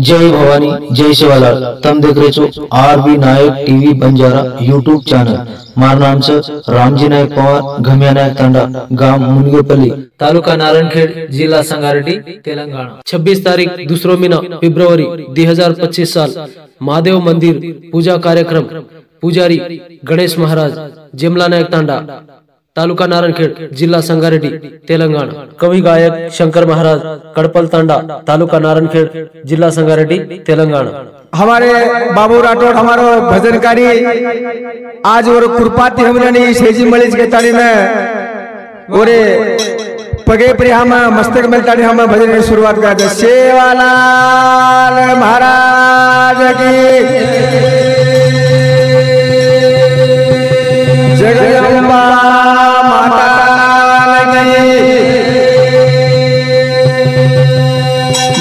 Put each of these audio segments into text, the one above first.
जय भवानी जय शिवालाल। तम देख रहे छो आरबी नायक टीवी बंजारा यूट्यूब चैनल। मार नाम से रामजी नायक पवार, घमिया नायक तांडा, गांव मुनगेपल्ली, तालुका नारायणखेड, जिला संगारेड्डी, तेलंगाना। 26 तारीख 2 महीना फेब्रुआरी 2025 साल महादेव मंदिर पूजा कार्यक्रम। पुजारी गणेश महाराज, जेमला नायक तांडा, तालुका नारायणखेड, जिला संगारेड्डी, तेलंगाना। कवि गायक शंकर महाराज, कड़पल तांडा, तालुका नारायणखेड, जिला संगारेड्डी, तेलंगाना। हमारे बाबू राठौड़ हमारो भजनकारी आज और कुरपाती हमने शेजी मलिज के ताड़ी में और पगे पर हम मस्तक में ताड़ी हम भजन की शुरुआत करते। सेवालाल महाराज की जगदम्बा माता की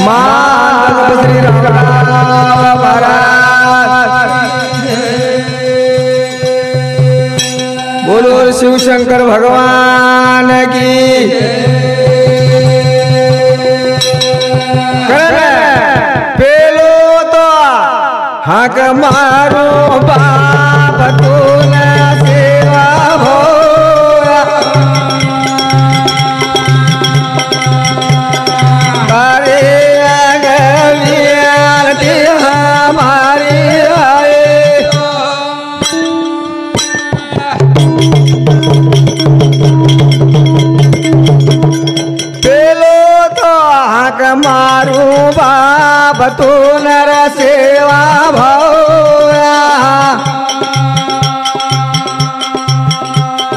मां श्री राम बोलो शिव शंकर भगवान की। पेलो तो हक मारो बाप तो न सेवा भो करे अगलियां हमारी मारू बाप तो नर सेवा भौया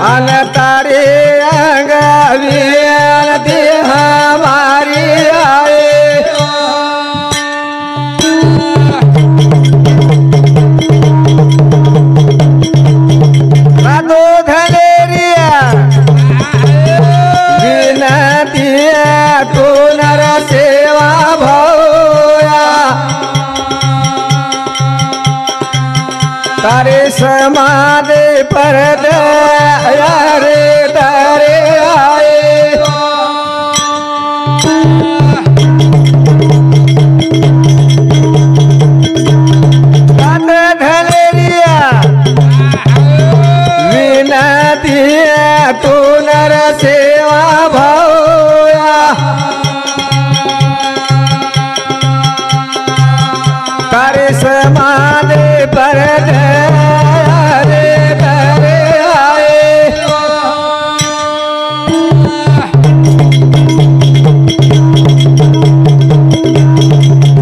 अन तारे अंगवियन दी हमारी आए रातो धलेरिया विनतिया तो नर सेवा भौया तारे समाधि पर रे तारे आए धलेरिया विनतिया तो नर सेवा भौया तारे समाधि पर रे तारे आए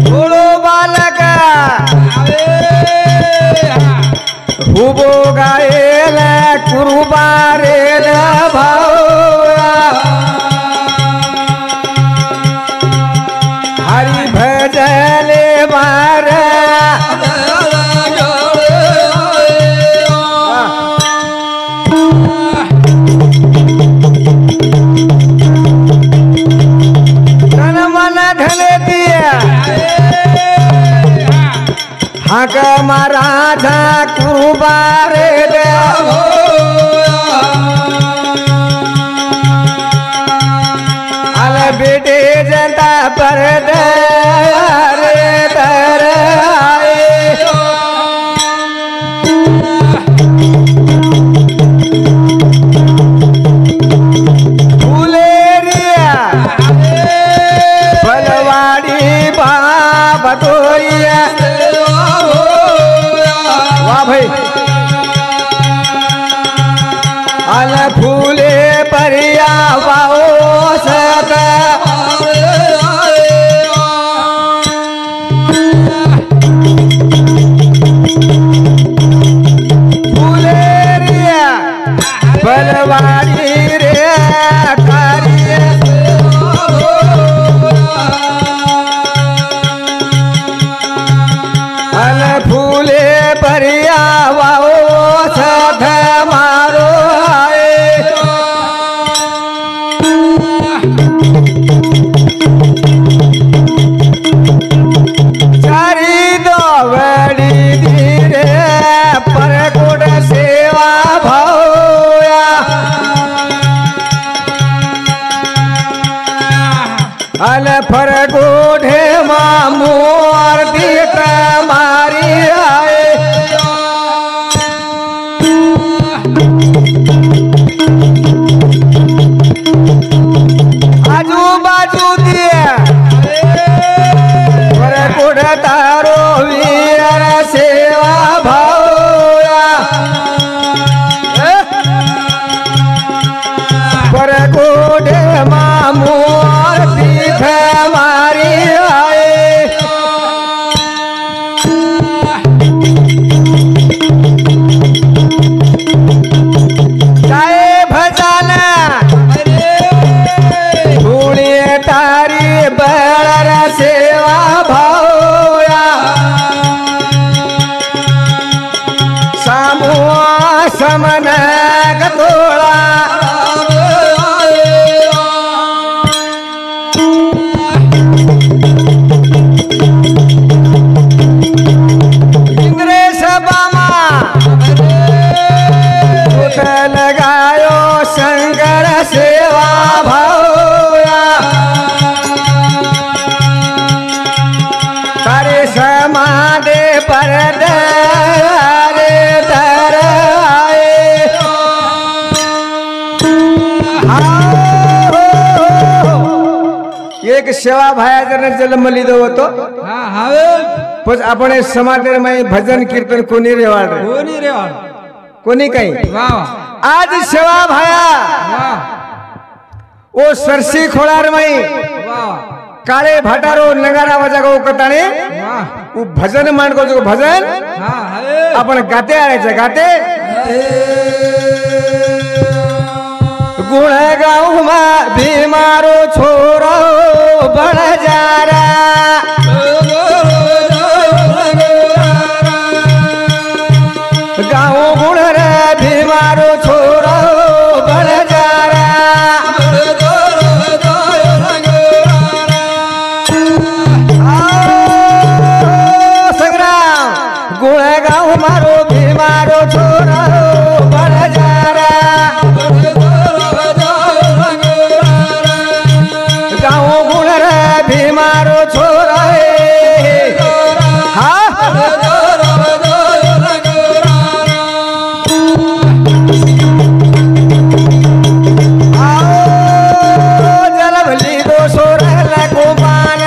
बोलो बालक हुबो गाएल कुरुबारे भावया हरि भजन मारा हक महाराजा कुबारे अल बेटे जनता पर रे तर आए फूलेरिया फलवाड़ी बाप तोरिया भाई अल फूले परिया वाओ सत फूले रिया बलवाड़ी रे कार्य अल फूले परिया वाओ सध मारो आए समाधे पर दरे दराए एक सेवा भाया जर जन्म लीधो होतो पण आपण समाधे में भजन कीर्तन कोणी रेवाड कोणी काही आज सेवा भाया ओ सरसी खोलार में काले भाटारो नगारा वजागो कताने वो भजन मान को जो भजन अपन गाते आ रहे गाते गुण गाँव में बीमारो छोरो बड़ जारा गाँव गुण रे बीमारो छोरो बड़ जारा संग्राम गुण गाँव मारो बीमारो छोरो बड़ जारा बीमारो छोरा जलभली दो सोरा गोपान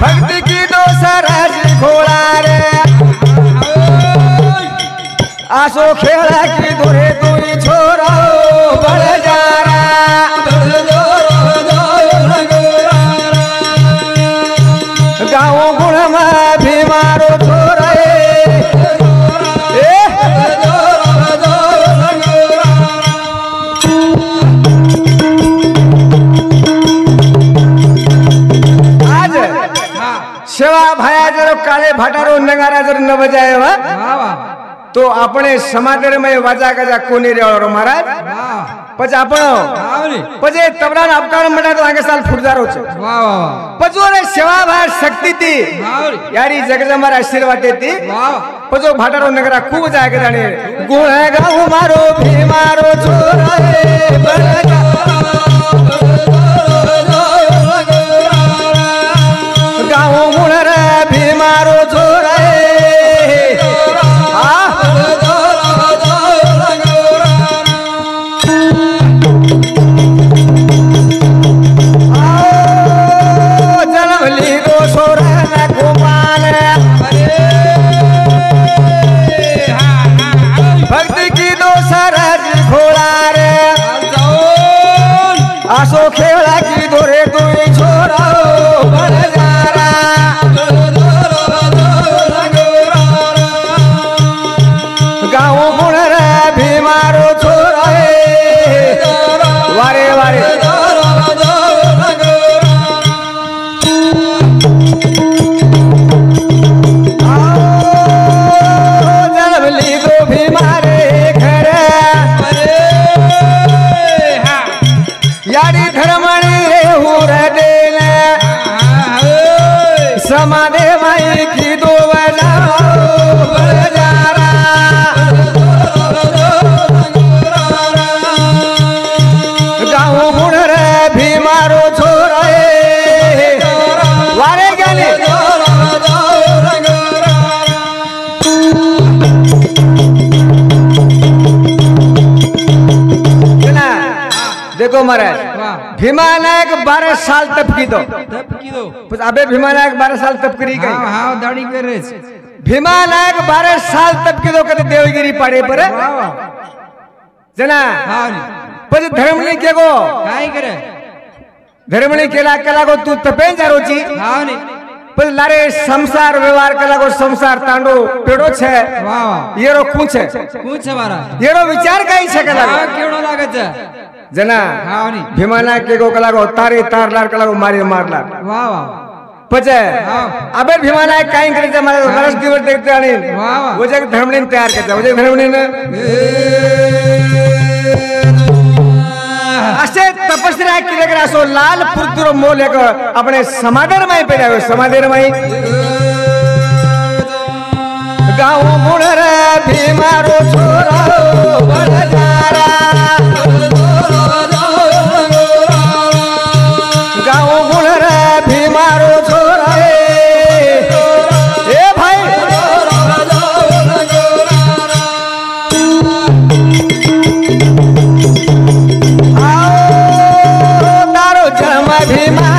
भक्ति की दो सरस घोड़ा रे आसो खेला की दूरे तू छोरा बड़ जारा गाँव गुण में बीमारो छोरा आज सेवा भाया जर काले भाटारो नगारा जर न बजाए तो अपने समाधर में वाजा गजा कोणी रेवाड़ो महाराज પછી આપણો પછી તબરાન અપકાણ મળે તો આગે સાલ ફૂટદારો છે વાહ વાહ પછી રે સેવા ભાર શક્તિ થી યારી જગદંબાર આશીર્વાદ દેતી વાહ પછી ભાટારો નગરા ખૂબ જાગે જાણે ગુણ ગાઉ મારો ભીમારો છોરા રે બળગા ગાઉ ગુણ રે ભીમારો છોરા भक्ति की दो सरस घोड़ा रे आसो खेला की दोरे तू छोरा बड़ जारा गाँव गुण रे बीमारो छोरा वारे वारे यारी धर्मणी रे हुर देल समाधे माई की दो बजा बड़ जारा गाँव गुण रे भीमारो छोरा वारे गले देखो महाराज भीमा नायक 12 साल तप की दो अबे भीमा नायक 12 साल तप करी गई हाँ दाढ़ी कर रहे भीमा नायक 12 साल तप की दो कहते देवगिरी पाड़े पर जना પછી ધર્મણી કેગો કાઈ કરે ધર્મણી કેલા કલાગો તું તપે જારોચી હા ને પછી લારે સંસાર વ્યવહાર કલાગો સંસાર તાંડો પેડો છે વાહ વાહ येरो પૂછે મારા येरो વિચાર કાઈ છે કલાગો હા કેવડો લાગે છે जना हावनी भीमाना के गो कलागो तारे तार लार कलागो मारे मार लार वाह वाह पचे अबे भीमाना काई करे जे मारे रस दिवर देखते आनी वाह वाह वो जग धर्मणी तैयार करते वो जग धर्मणी ने असे तपस्या केले करा सो लाल पुरतुरो मोल एक अपने समाधर में पेरायो समाधर में गाँव गुण रे भीमारो छोरा बड़ जारा गाँव गुण रे भीमारो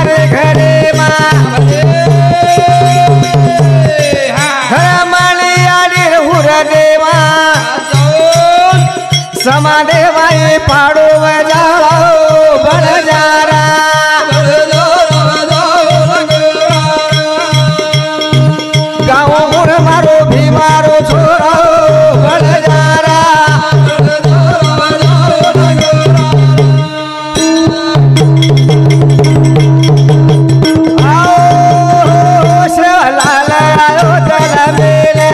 हमारे घरे माँ देवा समादेवाई पाड़ो बजाओ बड़ जारा गाँव मुर मारो भी मारो छोड़ो बड़ जारा आओ शिवलाल आयो जल मेले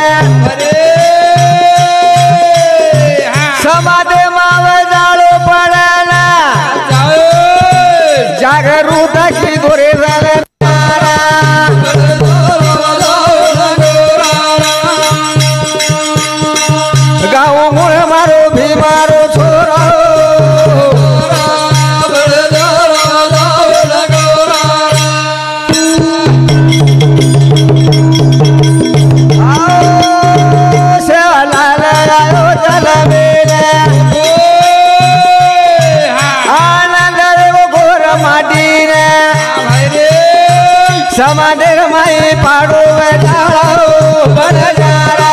समाधे मावे जाड़ो पड़ना जागरूक की गोरे गाँव मुड़ मारो भी मारो छोरो सेवालाल आयो जल मेले समाधेर माई पाड़ो बजाओ बड़ जारा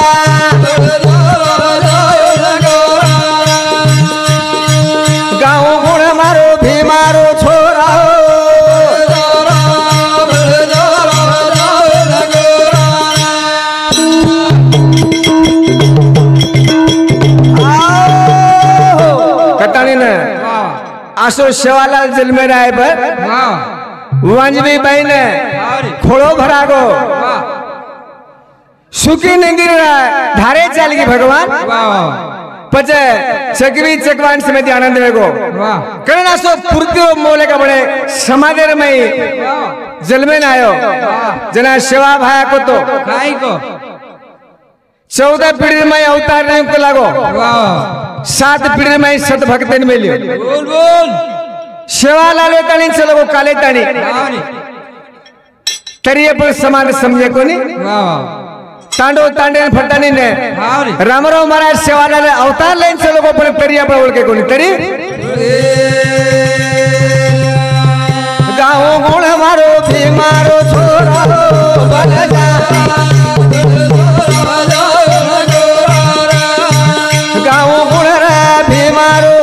गाँव गुण मारो भी मारो छोरा कटानी ने आसो शिवालाल जल में राय पर वांजवी बाई ने खोड़ो भरा गो सुखी नहीं धारे चल गई भगवान पचे चकवी चकवान समिति आनंद में गो करना सो पूर्ति मोले का बड़े समाधेर में जल में आयो जना शिवा भाया को तो 14 पीढ़ी में अवतार नहीं को लागो 7 पीढ़ी में सत भक्त में लियो शिवालाल तानी चलो वो काले तानी तरिये पर समान समझे को नहीं तांडो तांडे फटानी ने रामराव महाराज शिवालाल अवतार लाइन चलो को पर तरिया पर ओढ़ के को नहीं तरी गाँव गुण मारो भी मारो छोरा बल जा गाँव गुण भी मारो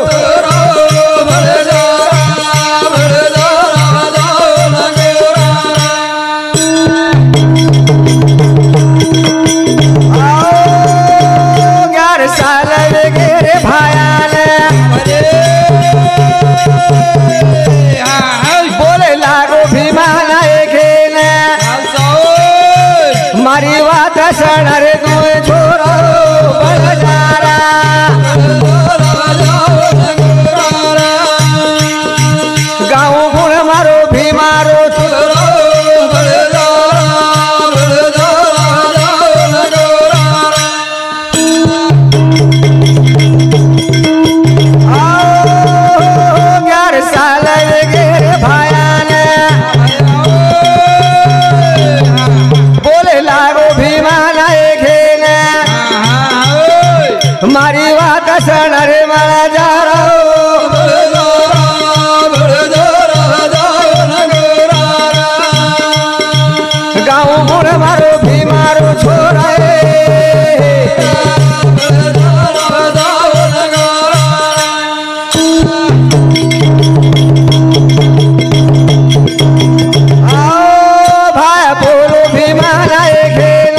बोले लागो भीमाना खेल मारी बात सण रे तू छोरो बजारा गाँव गुण मारो भी मारो मारी बात सण रे मारा जा गाँव गुण मारो भी मारो छोरा आओ भाई बोलो भी मारा खेल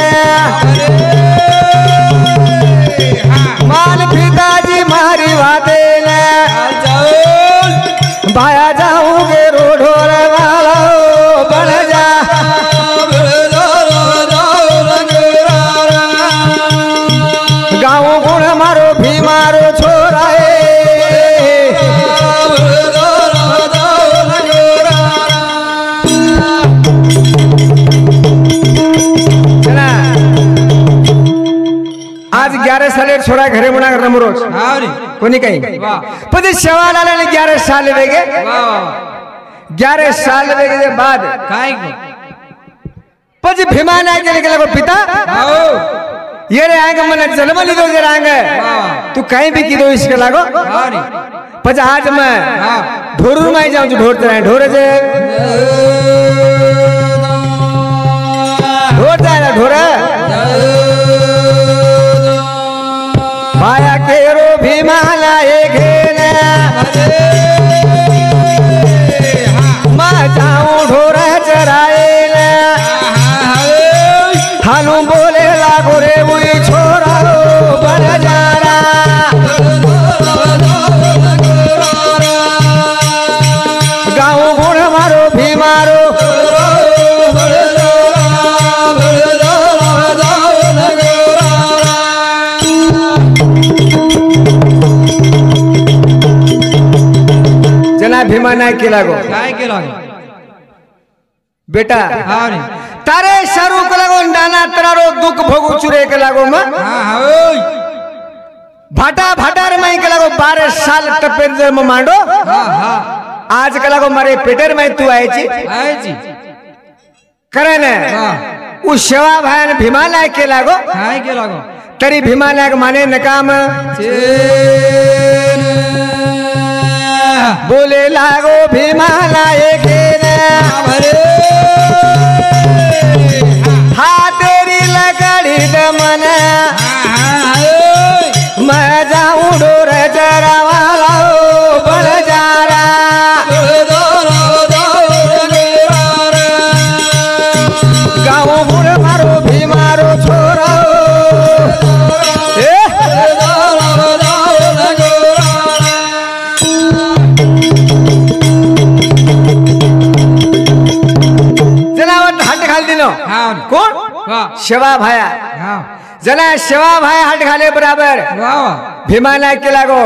मान पिताजी मारी बाते भाया जाऊंगे रोडोर वाला बढ़ जा गाँव गुण मारो भी मारो छोरा आज 11 साल छोड़ा घरे मुना रमरोज कोनी कहीं पति शिवालाल ने 11 साल देगे 11 साल देगे के बाद पति भीमा नायक के निकले को पिता ये रे आएगा मन जन्म ली दो जरा आएंगे तू कहीं भी की दो इसके लागो पचा आज मैं ढोर में जाऊं जो ढोर चलाए ढोर जे ढोर जाए ढोर माया केरो भीमाला एक मैं जाऊं ढोर चराए हालू बोले लागो रे मुई छोरा बन जा गाँव गुण मारो भी मारो जना भीमा नायक के लागो बेटा तारे शारू के लागो नाना तरारो दुख भोगु चुरे के लागो में भाटा भाटार में के लागो 12 साल तपेर जन्म मांडो आज के लागो मारे पेटर में तू आए जी करे ने उ सेवा भान भीमा नायक के लागो तरी भीमा नायक माने नकाम बोले लागो भीमा नायक तेरी लगड़ी दमन मैं जाऊं डोर चरावाला बड़ जा गाँव बुढ़ मारो भी मारो छोरा कौन शिवा भाया जना शिवा भाया हट घाले बराबर भीमा नायक के लागो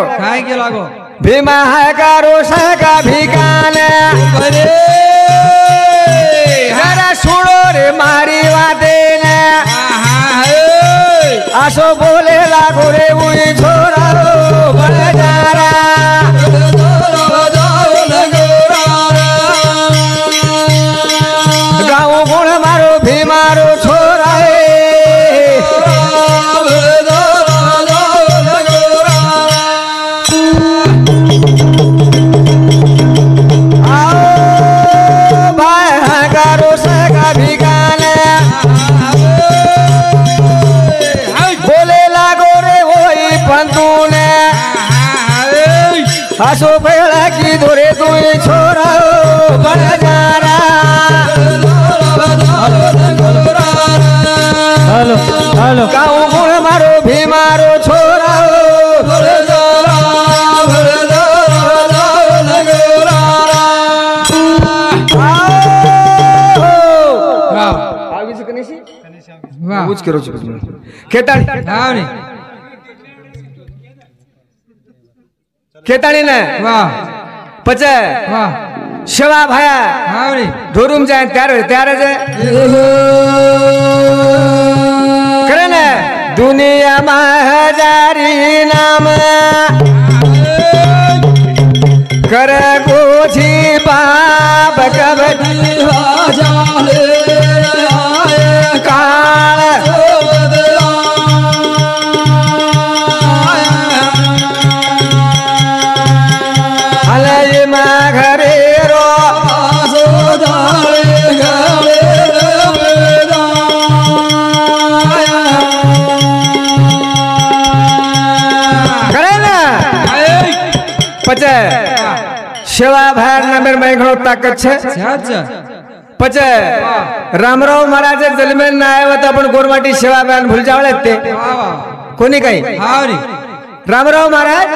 भीमा है का रोषा का भिकान जरा सुनो रे मारी वादे आसो बोले लागो रे मुई छोरा बन जा गाँव गुण मारो भी मारो छोरा आओ भाई हकारो सगा भी गाने बोले लागो रे वही पंतूने हसो पेड़ा की धोरे तू छोरा बन जा हेलो गाँव गुण मारो भी मारो छोरा खेताड़ी ने पचे शिवा भाया धोरूम जाए त्यार जाए करे ने दुनिया में हजारी नाम कर गोझी बाप कबड्डी काल हले माँ घरे रो पचे शिवा भार नंबर में घणो ताकत छे पचे रामराव महाराज जलमेल ना आयो तो अपन गोरमाटी शिवा भार भूल जावले ते कोनी कई रामराव महाराज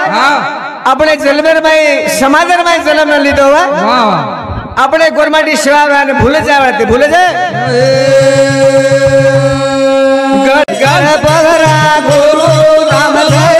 अपने जलमेल में समाधर में जन्म न लीधो हुआ अपने गोरमाटी शिवा भार भूल जावले ते भूल जाए गढ़ पगरा गुरु नाम माया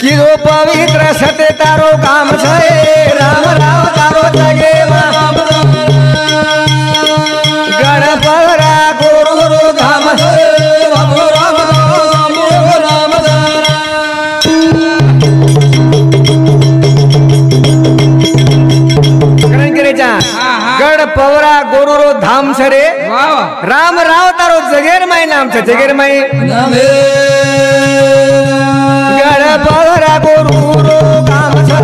कि કીધો પવિત્ર સતે તારો કામ છે રામ રામ તારો જગે ગણપરા ગુરુ ધામ છે રામ રામ રામ ગઢ પવરા ગુરુ ધામ છે રે રામ રાવ તારો જગેર માય નામ છે જગેર માય ગઢ પવરા ગુરુ ધામ છે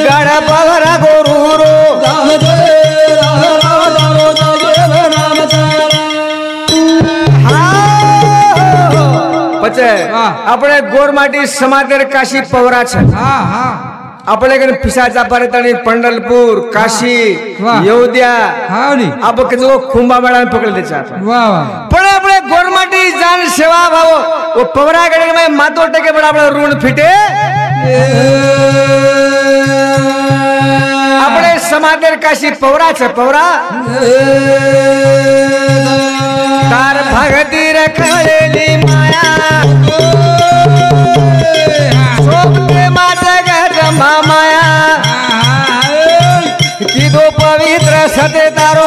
ગઢ પવરા ગુરુ ધામ છે પછી આપણે ગોરમાટી સમાદર કાશી પવરા છે આપણે કને પિસાચા પરતણી पंडलपुर काशी योध्या अब के जो कुंभा मेला में पकड़ ले चाहता पण આપણે ગોરમાટી જાન સેવા ભાવો वो पवरा गणे में मातो टके बड़ा આપણે ઋણ ફીટે આપણે સમાદર કાશી પવરા છે પવરા तार भगती रखलेली माया सोपते माता गजमा माया कीधो पवित्र सते तारो